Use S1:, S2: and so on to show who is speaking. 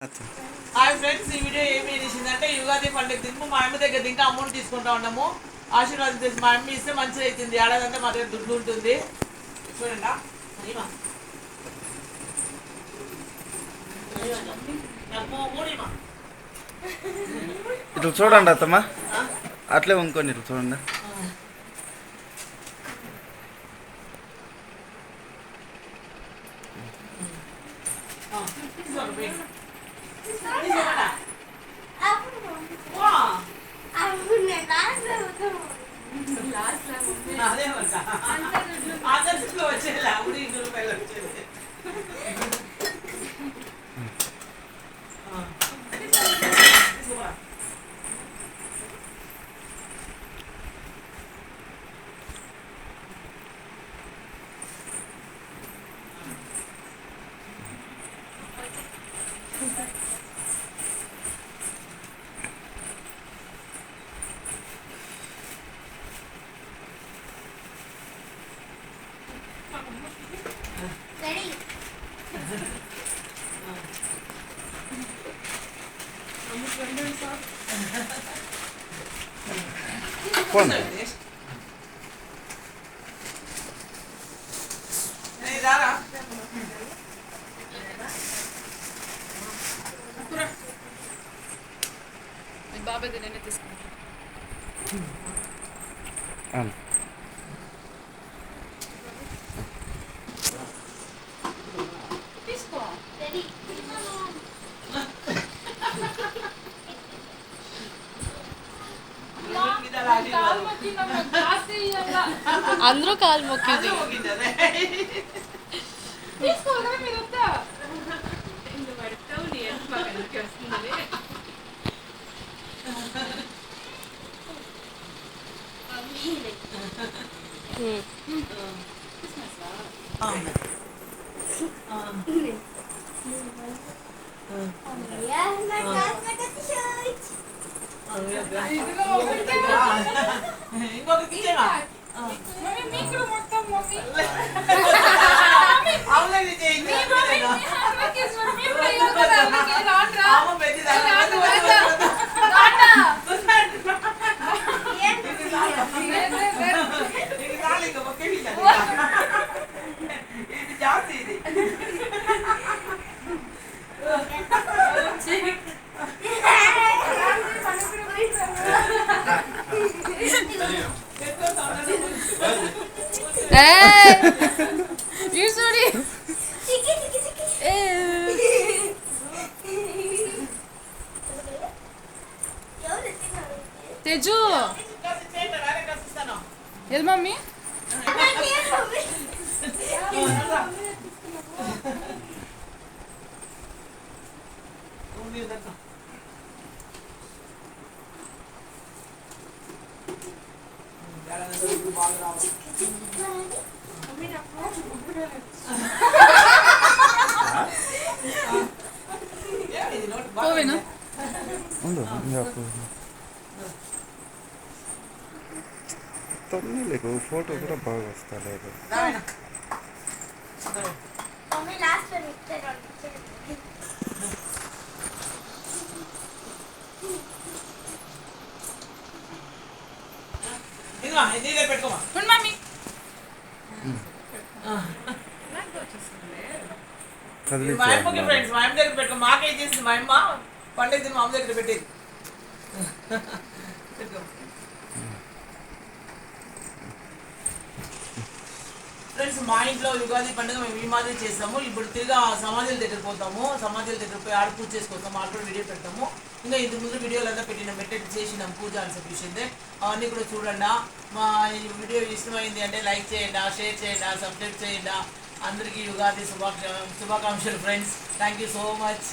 S1: Hi friends, ఈ video ఏమి చేసిందంటే యుగాది పండుగ తింపు మా అమ్మ దగ్గర ఇంకా అమౌంట్ తీసుకుంటా ఉన్నాము. ఆశీర్వాదం చేసి మా అమ్మ ఇస్తే మంచిగా అవుతుంది. ఏడాదంటే మా దగ్గర దుడ్డు ఉంటుంది. చూడండి
S2: ఇట్లా చూడండి అత్తమ్మా, అట్లే ఉంకొని ఇట్లా చూడండి.
S1: వచ్చేది అప్పుడు ₹2 వచ్చేది.
S3: బాబాయ్ నేనే తీసుకుంటాను. తీసుకో. అందరూ కాలు మొక్కింది. తీసుకోవాలి మీరు పడతావు నీ వస్తుంది. తెజు ఏది మమ్మీ పోవేనా
S2: తొమ్మిది ఫోటో కూడా బాగా వస్తా లేదు.
S1: మా అమ్మకి ఫ్రెండ్స్ మా అమ్మ దగ్గర పెట్టుకో. మాకేం చేసింది మా అమ్మ పండుగ తిని మా అమ్మ దగ్గర పెట్టేది. ఫ్రెండ్స్, మా ఇంట్లో యుగాది పండుగ మేము ఈ మాదిరి చేస్తాము. ఇప్పుడు తిరిగి సమాధుల దగ్గర పోతాము. సమాధుల దగ్గర పోయి ఆడ పూజ చేసుకుంటాము. ఆడ కూడా వీడియో పెడతాము. ఇంకా ఇంతకు ముందు వీడియోలంతా పెట్టేది చేసినాం. పూజ అని చెప్పేసింది. అవన్నీ కూడా చూడండి. మా ఈ వీడియో ఇష్టమైంది అంటే లైక్ చేయండి, షేర్ చేయండి, సబ్స్క్రైబ్ చేయండి. అందరికీ యుగాది శుభాకాంక్షలు friends. Thank you so much.